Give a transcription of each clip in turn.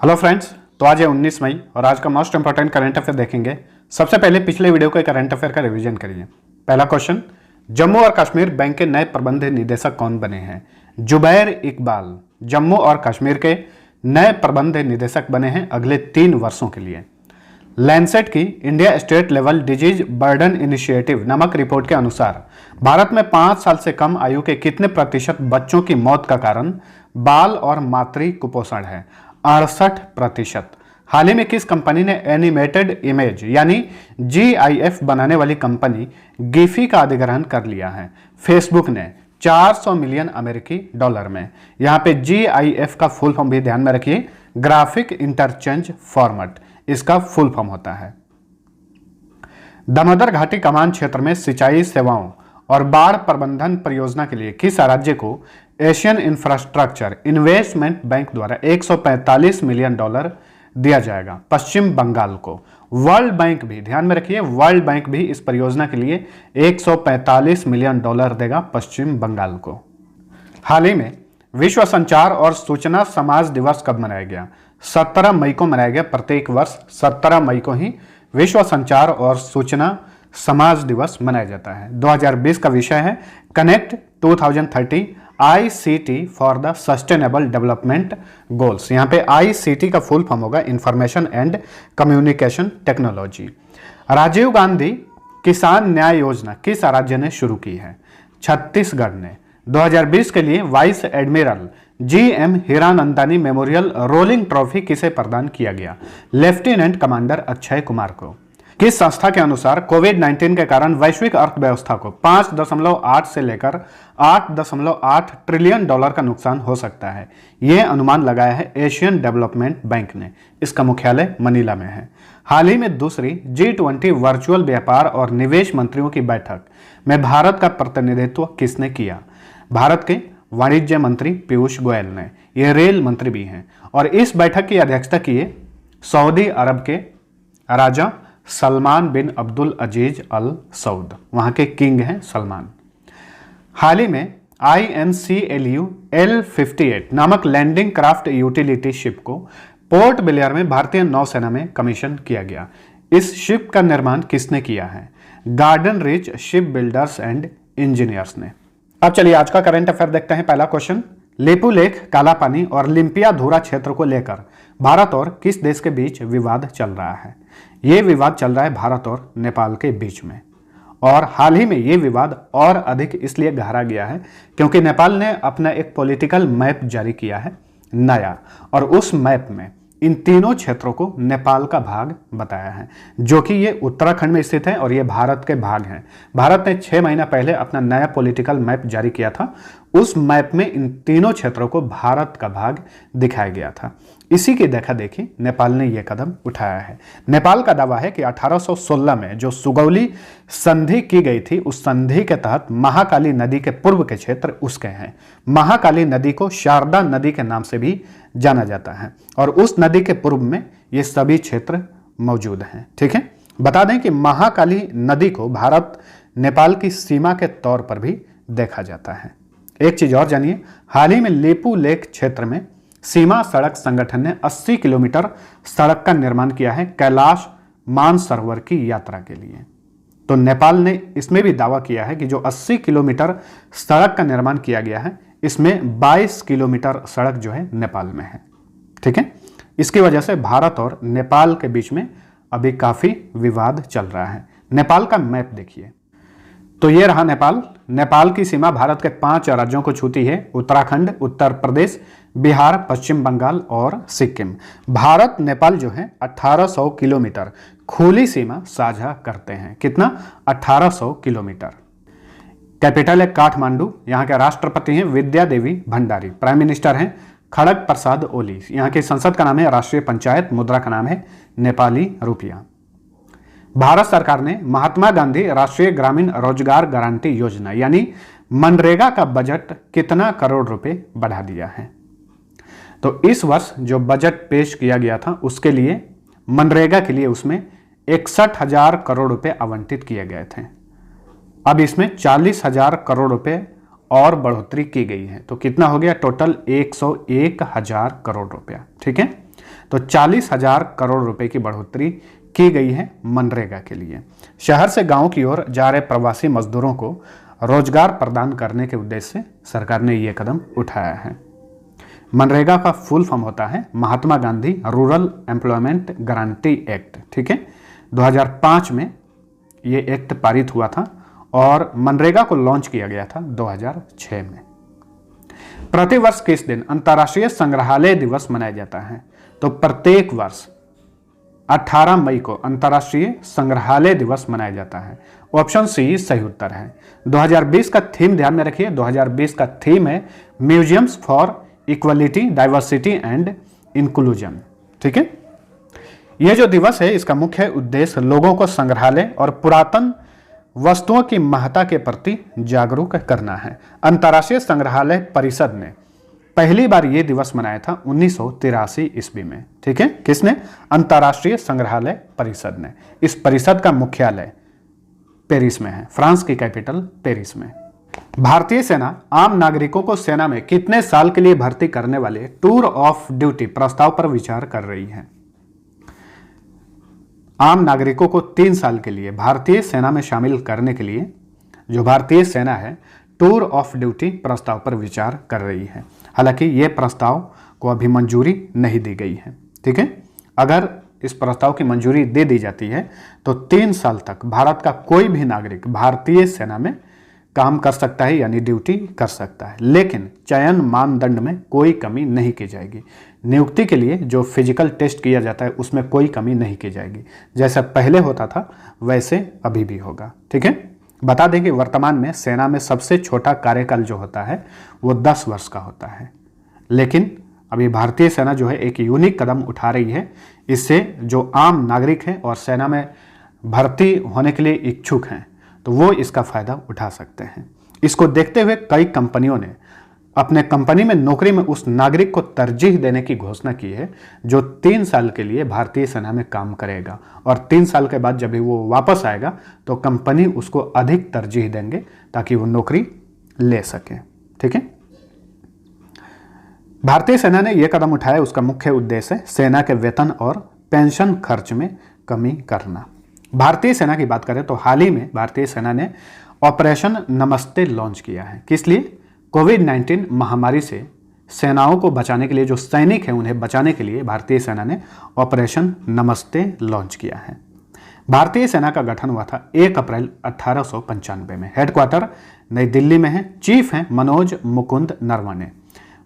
Hello friends, तो आज है 19 मई और आज का मोस्ट इंपॉर्टेंट करंट अफेयर देखेंगे। सबसे पहले पिछले वीडियो के करंट अफेयर का रिवीजन करिए। पहला क्वेश्चन, जम्मू और कश्मीर बैंक के नए प्रबंध निदेशक कौन बने हैं? जुबैर इकबाल जम्मू और कश्मीर के नए प्रबंध निदेशक बने हैं अगले 3 वर्षों के लिए। लैंसेट की India state level disease burden initiative नामक रिपोर्ट के अनुसार भारत में 5 साल से कम आयु के कितने प्रतिशत बच्चों की मौत का कारण बाल और मातृ कुपोषण है? 68%। हाल ही में किस कंपनी ने एनिमेटेड इमेज यानी GIF बनाने वाली कंपनी गिफी का अधिग्रहण कर लिया है? फेसबुक ने 400 मिलियन अमेरिकी डॉलर में। यहां पे GIF का फुल फॉर्म भी ध्यान में रखिए, ग्राफिक इंटरचेंज फॉर्मेट इसका फुल फॉर्म होता है। दामोदर घाटी कमान क्षेत्र में सिंचाई सेवाओं और बाढ़ प्रबंधन परियोजना के लिए किस राज्य को एशियन इंफ्रास्ट्रक्चर इन्वेस्टमेंट बैंक द्वारा 145 मिलियन डॉलर दिया जाएगा? पश्चिम बंगाल को। वर्ल्ड बैंक भी ध्यान में रखिए, वर्ल्ड बैंक भी इस परियोजना के लिए 145 मिलियन डॉलर देगा पश्चिम बंगाल को। हाल ही में विश्व संचार और सूचना समाज दिवस कब मनाया गया? 17 मई को मनाया गया। प्रत्येक वर्ष 17 मई को ही विश्व संचार और सूचना समाज दिवस मनाया जाता है। 2020 का विषय है connect 2030 ICT for the sustainable development goals. यहाँ पे ICT का फुल फॉर्म होगा information and communication technology. Rajiv Gandhi Kisan Nyay योजना किस राज्य ने शुरू की है? छत्तीसगढ़ ने। 2020 के लिए vice admiral GM Hiranandani memorial rolling trophy किसे प्रदान किया गया? लेफ्टिनेंट कमांडर अक्षय कुमार को। किस संस्था के अनुसार कोविड-19 के कारण वैश्विक अर्थव्यवस्था को 5.8 से लेकर 8.8 ट्रिलियन डॉलर का नुकसान हो सकता है? यह अनुमान लगाया है एशियन डेवलपमेंट बैंक ने। इसका मुख्यालय मनीला में है। हाल ही में दूसरी G20 वर्चुअल व्यापार और निवेश मंत्रियों की बैठक में भारत का प्रतिनिधित्व किसने किया? भारत के वाणिज्य मंत्री पीयूष गोयल ने। यह रेल मंत्री भी हैं और इस बैठक की अध्यक्षता की सऊदी अरब के राजा सलमान बिन अब्दुल अजीज अल सऊद, वहां के किंग हैं सलमान। हाल ही में INCLU L58 नामक लैंडिंग क्राफ्ट यूटिलिटी शिप को पोर्ट ब्लेयर में भारतीय नौसेना में कमीशन किया गया। इस शिप का निर्माण किसने किया है? Garden rich ship builders and engineers ने। अब चलिए आज का करंट अफेयर देखते हैं। पहला क्वेश्चन, लेपू लेक, काला पानी और लिम्पिया धुरा क्षेत्र को लेकर भारत और किस देश के बीच विवाद चल रहा है? ये विवाद चल रहा है भारत और नेपाल के बीच में। और हाल ही में ये विवाद और अधिक इसलिए गहरा गया है क्योंकि नेपाल ने अपना एक पॉलिटिकल मैप जारी किया है नया, और उस मैप में इन तीनों क्षेत्रों को नेपाल का भाग बताया है, जो कि ये उत्तराखंड में स्थित है और ये भारत के भाग हैं। भारत ने 6 महीना पहले अपना नया पॉलिटिकल मैप जारी किया था। उस मैप में इन तीनों क्षेत्रों को भारत का भाग दिखाया गया था। इसी की देखा देखी नेपाल ने यह कदम उठाया है। नेपाल का दावा है कि 1816 में जो सुगौली संधि की गई थी, उस संधि के तहत महाकाली नदी के पूर्व के क्षेत्र उसके हैं। महाकाली नदी को शारदा नदी के नाम से भी जाना जाता है और उस नदी के पूर्व में ये सभी क्षेत्र मौजूद हैं। ठीक है, बता दें कि महाकाली नदी को भारत नेपाल की सीमा के तौर पर भी देखा जाता है। एक चीज और जानिए, हाल ही में लेपू लेक क्षेत्र में सीमा सड़क संगठन ने 80 किलोमीटर सड़क का निर्माण किया है कैलाश मानसरोवर की यात्रा के लिए। तो नेपाल ने इसमें भी दावा किया है कि जो 80 किलोमीटर सड़क का निर्माण किया गया है, इसमें 22 किलोमीटर सड़क जो है नेपाल में है। ठीक है, इसकी वजह से भारत और नेपाल के बीच में अभी काफी विवाद चल रहा है। नेपाल का मैप देखिए, तो ये रहा नेपाल। नेपाल की सीमा भारत के 5 राज्यों को छूती है, उत्तराखंड, उत्तर प्रदेश, बिहार, पश्चिम बंगाल और सिक्किम। भारत नेपाल जो है 1800 किलोमीटर खुली सीमा साझा करते हैं। कितना? 1800 किलोमीटर। कैपिटल है काठमांडू। यहाँ के राष्ट्रपति हैं विद्या देवी भंडारी। प्राइम मिनिस्टर हैं खड़ग प्रसाद ओली। यहाँ की संसद का नाम है राष्ट्रीय पंचायत। मुद्रा का नाम है नेपाली रुपया। भारत सरकार ने महात्मा गांधी राष्ट्रीय ग्रामीण रोजगार गारंटी योजना यानी मनरेगा का बजट कितना करोड़ रुपए बढ़ा दिया है? तो इस वर्ष जो बजट पेश किया गया था उसके लिए मनरेगा के लिए उसमें 61,000 करोड़ रुपए आवंटित किए गए थे। अब इसमें 40,000 करोड़ रुपए और बढ़ोतरी की गई है, तो कितना हो गया टोटल? 101,000 करोड़ रुपया। ठीक है, तो 40,000 करोड़ रुपए की बढ़ोतरी की गई है मनरेगा के लिए। शहर से गांव की ओर जा रहे प्रवासी मजदूरों को रोजगार प्रदान करने के उद्देश्य से सरकार ने यह कदम उठाया है। मनरेगा का फुल फॉर्म होता है Mahatma Gandhi rural employment guarantee act. ठीक है, 2005 में ये एक्ट पारित हुआ था और मनरेगा को लॉन्च किया गया था 2006 में। प्रतिवर्ष किस दिन अंतर्राष्ट्रीय संग्रहालय दिवस मनाया जाता है? तो प्रत्येक वर्ष 18 मई को अंतर्राष्ट्रीय संग्रहालय दिवस मनाया जाता है। ऑप्शन सी सही उत्तर है। 2020 का थीम ध्यान में रखिए, 2020 का थीम है museums for equality, diversity and inclusion. ठीक है, यह जो दिवस है इसका मुख्य उद्देश्य लोगों को संग्रहालय और पुरातन वस्तुओं की महत्ता के प्रति जागरूक करना है। अंतर्राष्ट्रीय संग्रहालय परिषद ने पहली बार यह दिवस मनाया था 1983 ईस्वी में। ठीक है, किसने? अंतर्राष्ट्रीय संग्रहालय परिषद ने। इस परिषद का मुख्यालय पेरिस में है, फ्रांस की कैपिटल पेरिस में। भारतीय सेना आम नागरिकों को सेना में कितने साल के लिए भर्ती करने वाले टूर ऑफ ड्यूटी प्रस्ताव पर विचार कर रही है? आम नागरिकों को 3 साल के लिए भारतीय सेना में शामिल करने के लिए जो भारतीय सेना है टूर ऑफ ड्यूटी प्रस्ताव पर विचार कर रही है। हालांकि यह प्रस्ताव को अभी मंजूरी नहीं दी गई है। ठीक है, अगर इस प्रस्ताव की मंजूरी दे दी जाती है तो 3 साल तक भारत का कोई भी नागरिक भारतीय सेना में काम कर सकता है, यानी ड्यूटी कर सकता है, लेकिन चयन मानदंड में कोई कमी नहीं की जाएगी। नियुक्ति के लिए जो फिजिकल टेस्ट किया जाता है उसमें कोई कमी नहीं की जाएगी। जैसा पहले होता था वैसे अभी भी होगा। ठीक है, बता दें कि वर्तमान में सेना में सबसे छोटा कार्यकाल जो होता है वो 10 वर्ष का होता है, लेकिन अभी भारतीय सेना जो है एक यूनिक कदम उठा रही है। इससे जो आम नागरिक हैं और सेना में भर्ती होने के लिए इच्छुक हैं तो वो इसका फायदा उठा सकते हैं। इसको देखते हुए कई कंपनियों ने अपने कंपनी में नौकरी में उस नागरिक को तरजीह देने की घोषणा की है जो 3 साल के लिए भारतीय सेना में काम करेगा, और 3 साल के बाद जब भी वो वापस आएगा तो कंपनी उसको अधिक तरजीह देंगे ताकि वो नौकरी ले सके। ठीक है, भारतीय सेना ने यह कदम उठाया, उसका मुख्य उद्देश्य है सेना के वेतन और पेंशन खर्च में कमी करना। भारतीय सेना की बात करें तो हाल ही में भारतीय सेना ने ऑपरेशन नमस्ते लॉन्च किया है। किस लिए? कोविड-19 महामारी से सेनाओं को बचाने के लिए, जो सैनिक हैं उन्हें बचाने के लिए भारतीय सेना ने ऑपरेशन नमस्ते लॉन्च किया है। भारतीय सेना का गठन हुआ था 1 अप्रैल 1895 में। हेडक्वार्टर नई दिल्ली में है। चीफ हैं मनोज मुकुंद नरवणे,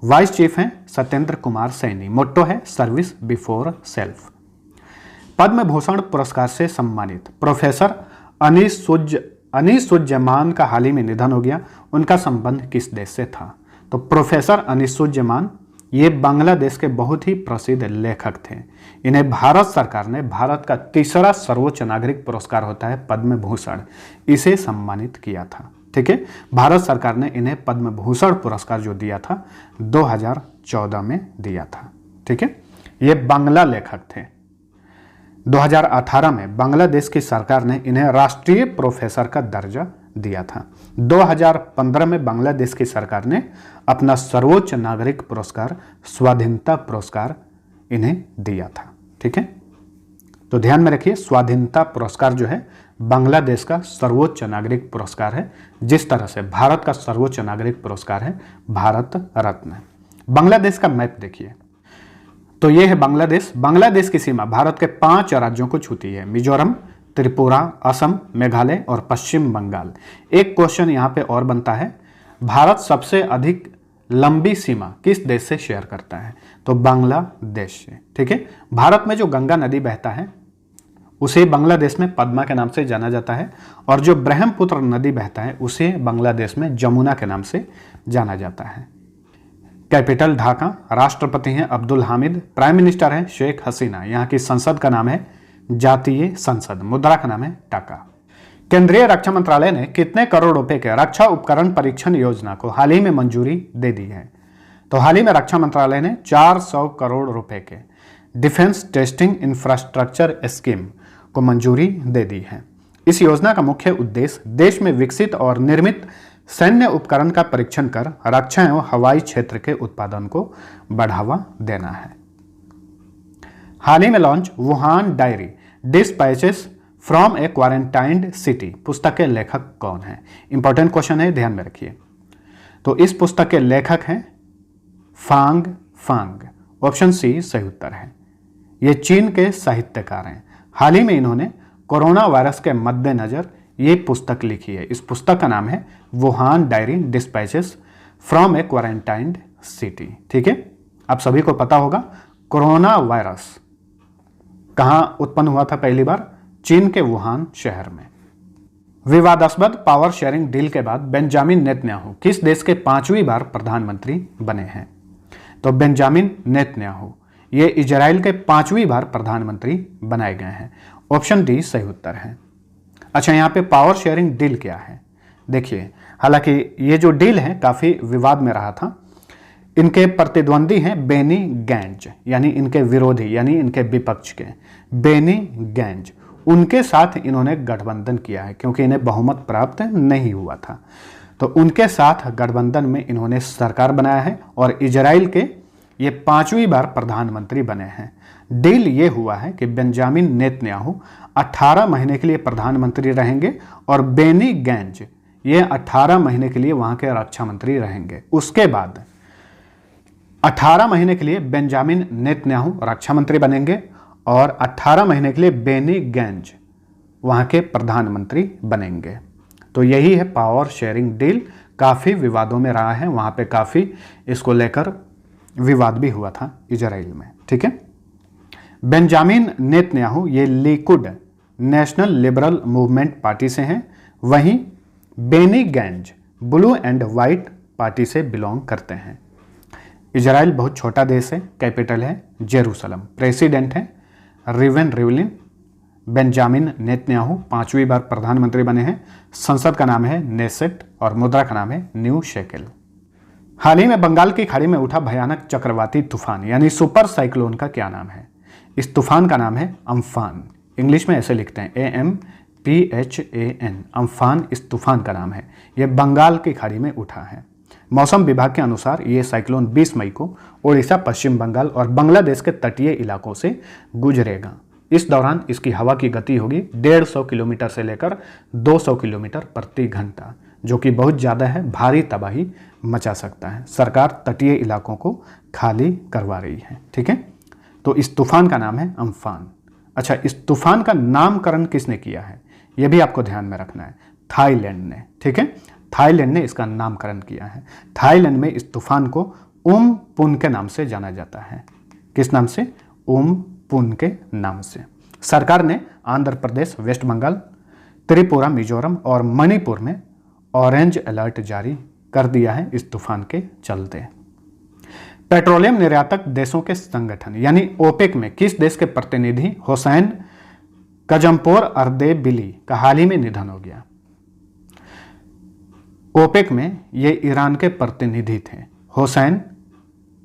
वाइस चीफ हैं सत्येंद्र कुमार सैनी। मोट्टो है service before self. Padma Bhushan पुरस्कार से सम्मानित प्रोफेसर अनीसुज्जमान का हाल ही में निधन हो गया। उनका संबंध किस देश से था? तो प्रोफेसर अनीसुज्जमान ये बांग्लादेश के बहुत ही प्रसिद्ध लेखक थे। इन्हें भारत सरकार ने भारत का तीसरा सर्वोच्च नागरिक पुरस्कार होता है पद्म भूषण, इसे सम्मानित किया था। ठीक है, भारत सरकार ने इन्हें पद्म भूषण पुरस्कार जो दिया था 2014 में दिया था। ठीक है, ये बांग्ला लेखक थे। 2018 में बांग्लादेश की सरकार ने इन्हें राष्ट्रीय प्रोफेसर का दर्जा दिया था। 2015 में बांग्लादेश की सरकार ने अपना सर्वोच्च नागरिक पुरस्कार स्वाधीनता पुरस्कार इन्हें दिया था। ठीक है, तो ध्यान में रखिए स्वाधीनता पुरस्कार जो है बांग्लादेश का सर्वोच्च नागरिक पुरस्कार है, जिस तरह से भारत का सर्वोच्च नागरिक पुरस्कार है भारत रत्न। बांग्लादेश का मैप देखिए, तो यह है बांग्लादेश। बांग्लादेश की सीमा भारत के 5 राज्यों को छूती है, मिजोरम, त्रिपुरा, असम, मेघालय और पश्चिम बंगाल। एक क्वेश्चन यहाँ पे और बनता है, भारत सबसे अधिक लंबी सीमा किस देश से शेयर करता है? तो बांग्लादेश से। ठीक है, भारत में जो गंगा नदी बहता है उसे बांग्लादेश में पद्मा के नाम से जाना जाता है, और जो ब्रह्मपुत्र नदी बहता है उसे बांग्लादेश में जमुना के नाम से जाना जाता है। कैपिटल ढाका, राष्ट्रपति हैं अब्दुल हामिद, प्राइम मिनिस्टर हैं शेख हसीना, यहाँ की संसद का नाम है जातीय संसद, मुद्रा का नाम है टाका। केंद्रीय रक्षा मंत्रालय ने कितने करोड़ रुपए के रक्षा उपकरण परीक्षण योजना को हाल ही में मंजूरी दे दी है? तो हाल ही में रक्षा मंत्रालय ने 400 करोड़ रुपए के डिफेंस टेस्टिंग इंफ्रास्ट्रक्चर स्कीम को मंजूरी दे दी है। इस योजना का मुख्य उद्देश्य देश में विकसित और निर्मित सैन्य उपकरण का परीक्षण कर रक्षा एवं हवाई क्षेत्र के उत्पादन को बढ़ावा देना है। हाल ही में launch Wuhan diary dispatches from A quarantined city पुस्तक के लेखक कौन है? इंपॉर्टेंट क्वेश्चन है, ध्यान में रखिए। तो इस पुस्तक के लेखक हैं फांग फांग। ऑप्शन सी सही उत्तर है। ये चीन के साहित्यकार हैं। हाल ही में इन्होंने कोरोना वायरस के मद्देनजर ये पुस्तक लिखी है। इस पुस्तक का नाम है Wuhan diary dispatches from A quarantined city. ठीक है, आप सभी को पता होगा कोरोना वायरस कहां उत्पन्न हुआ था पहली बार? चीन के वुहान शहर में। विवादास्पद पावर शेयरिंग डील के बाद बेंजामिन नेतन्याहू किस देश के 5वीं बार प्रधानमंत्री बने हैं? तो बेंजामिन नेतन्याहू ये इजराइल के 5वीं बार प्रधानमंत्री बनाए गए हैं। ऑप्शन डी सही उत्तर है। अच्छा, यहाँ पे पावर शेयरिंग डील क्या है? देखिए, हालांकि ये जो डील है काफी विवाद में रहा था। इनके प्रतिद्वंदी हैं बेनी गैंज, यानी इनके विरोधी, यानी इनके विपक्ष के बेनी गैंज। उनके साथ इन्होंने गठबंधन किया है क्योंकि इन्हें बहुमत प्राप्त नहीं हुआ था। तो उनके साथ गठबंधन में इन्होंने सरकार बनाया है और इजराइल के ये 5वीं बार प्रधानमंत्री बने हैं। डील ये हुआ है कि बेंजामिन नेतन्याहू 18 महीने के लिए प्रधानमंत्री रहेंगे और बेनी गैंज ये 18 महीने के लिए वहां के रक्षा मंत्री रहेंगे। उसके बाद 18 महीने के लिए बेंजामिन नेतन्याहू रक्षा मंत्री बनेंगे और 18 महीने के लिए बेनी गैंज वहां के प्रधानमंत्री बनेंगे। तो यही है पावर शेयरिंग डील। काफी विवादों में रहा है, वहां पे काफी इसको लेकर विवाद भी हुआ था इजराइल में। ठीक है, बेंजामिन नेतन्याहू ये Likud national liberal movement party से हैं, वहीं Benny Gantz blue and white party से बिलोंग करते हैं। इजराइल बहुत छोटा देश है, कैपिटल है जेरूसलम, प्रेसिडेंट है रिवेन रिवलिन। बेंजामिन नेतन्याहू 5वीं बार प्रधानमंत्री बने हैं। संसद का नाम है नेसेट और मुद्रा का नाम है न्यू शेकेल। हाल ही में बंगाल की खाड़ी में उठा भयानक चक्रवाती तूफान यानी सुपर साइक्लोन का क्या नाम है? इस तूफान का नाम है अम्फान। इंग्लिश में ऐसे लिखते हैं AMPHAN। अम्फान इस तूफान का नाम है। यह बंगाल की खाड़ी में उठा है। मौसम विभाग के अनुसार ये साइक्लोन 20 मई को ओडिशा, पश्चिम बंगाल और बांग्लादेश के तटीय इलाकों से गुजरेगा। इस दौरान इसकी हवा की गति होगी 150 किलोमीटर से लेकर 200 किलोमीटर प्रति घंटा, जो कि बहुत ज़्यादा है, भारी तबाही मचा सकता है। सरकार तटीय इलाकों को खाली करवा रही है। ठीक है, तो इस तूफान का नाम है अम्फान। अच्छा, इस तूफान का नामकरण किसने किया है? यह भी आपको ध्यान में रखना है। थाईलैंड ने। ठीक है, थाईलैंड ने इसका नामकरण किया है। थाईलैंड में इस तूफान को उम पुन के नाम से जाना जाता है। किस नाम से? उम पुन के नाम से। सरकार ने आंध्र प्रदेश, वेस्ट बंगाल, त्रिपुरा, मिजोरम और मणिपुर में ऑरेंज अलर्ट जारी कर दिया है इस तूफान के चलते। पेट्रोलियम निर्यातक देशों के संगठन यानी ओपेक में किस देश के प्रतिनिधि हुसैन कजमपोर अर्देबिली का हाल ही में निधन हो गया? ओपेक में ये ईरान के प्रतिनिधि थे, हुसैन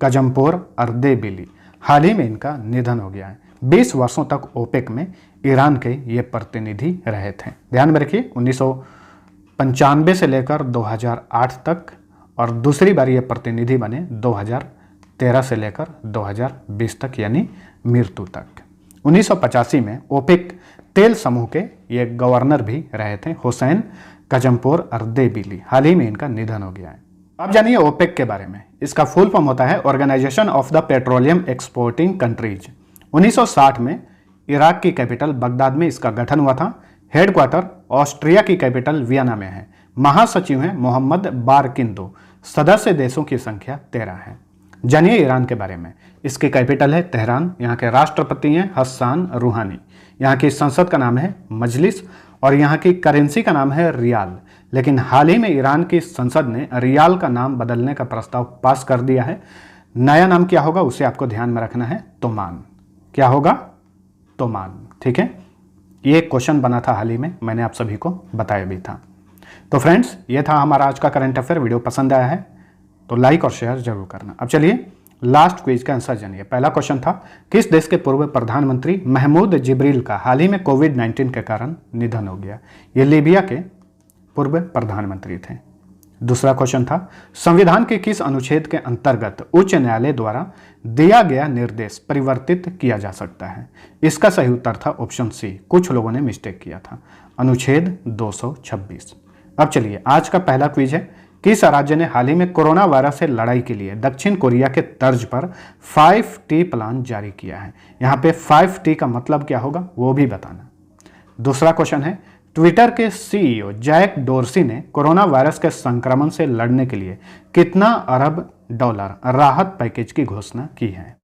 कजमपोर अर्देबिली। हाल ही में इनका निधन हो गया है। 20 वर्षों तक ओपेक में ईरान के ये प्रतिनिधि रहे थे। ध्यान में रखिए, 1995 से लेकर 2008 तक और दूसरी बार ये प्रतिनिधि बने 2013 से लेकर 2020 तक, यानी मृत्यु तक। 1985 में ओपेक तेल समूह के ये गवर्नर भी रहे थे, हुसैन कजमपोर अर्देबिली। हाल ही में इनका निधन हो गया है। अब जानिए ओपेक के बारे में। इसका फुल फॉर्म होता है organization of the petroleum exporting countries. 1960 में इराक की कैपिटल बगदाद में इसका गठन हुआ था। हेडक्वार्टर ऑस्ट्रिया की कैपिटल वियना में है। महासचिव हैं मोहम्मद बारकिंदो। सदस्य देशों की संख्या 13 है। जानिए ईरान के बारे में। इसकी कैपिटल है तेहरान। यहाँ के राष्ट्रपति हैं हसन रूहानी। यहाँ की संसद का नाम है मजलिस और यहाँ की करेंसी का नाम है रियाल। लेकिन हाल ही में ईरान की संसद ने रियाल का नाम बदलने का प्रस्ताव पास कर दिया है। नया नाम क्या होगा उसे आपको ध्यान में रखना है, तोमान। क्या होगा? तोमान। ठीक है, ये क्वेश्चन बना था हाल ही में, मैंने आप सभी को बताया भी था। तो फ्रेंड्स, ये था हमारा आज का करंट अफेयर। वीडियो पसंद आया है तो लाइक और शेयर जरूर करना। अब चलिए लास्ट क्विज का आंसर जानिए। पहला क्वेश्चन था, किस देश के पूर्व प्रधानमंत्री महमूद जिब्रील का हाल ही में कोविड-19 के कारण निधन हो गया? ये लीबिया के पूर्व प्रधानमंत्री थे। दूसरा क्वेश्चन था, संविधान के किस अनुच्छेद के अंतर्गत उच्च न्यायालय द्वारा दिया गया निर्देश परिवर्तित किया जा सकता है? इसका सही उत्तर था ऑप्शन सी, कुछ लोगों ने मिस्टेक किया था, अनुच्छेद 226। अब चलिए आज का पहला क्विज है, किस राज्य ने हाल ही में कोरोना वायरस से लड़ाई के लिए दक्षिण कोरिया के तर्ज पर 5T प्लान जारी किया है? यहाँ पे 5T का मतलब क्या होगा वो भी बताना। दूसरा क्वेश्चन है, ट्विटर के सीईओ जैक डोर्सी ने कोरोना वायरस के संक्रमण से लड़ने के लिए कितना अरब डॉलर राहत पैकेज की घोषणा की है?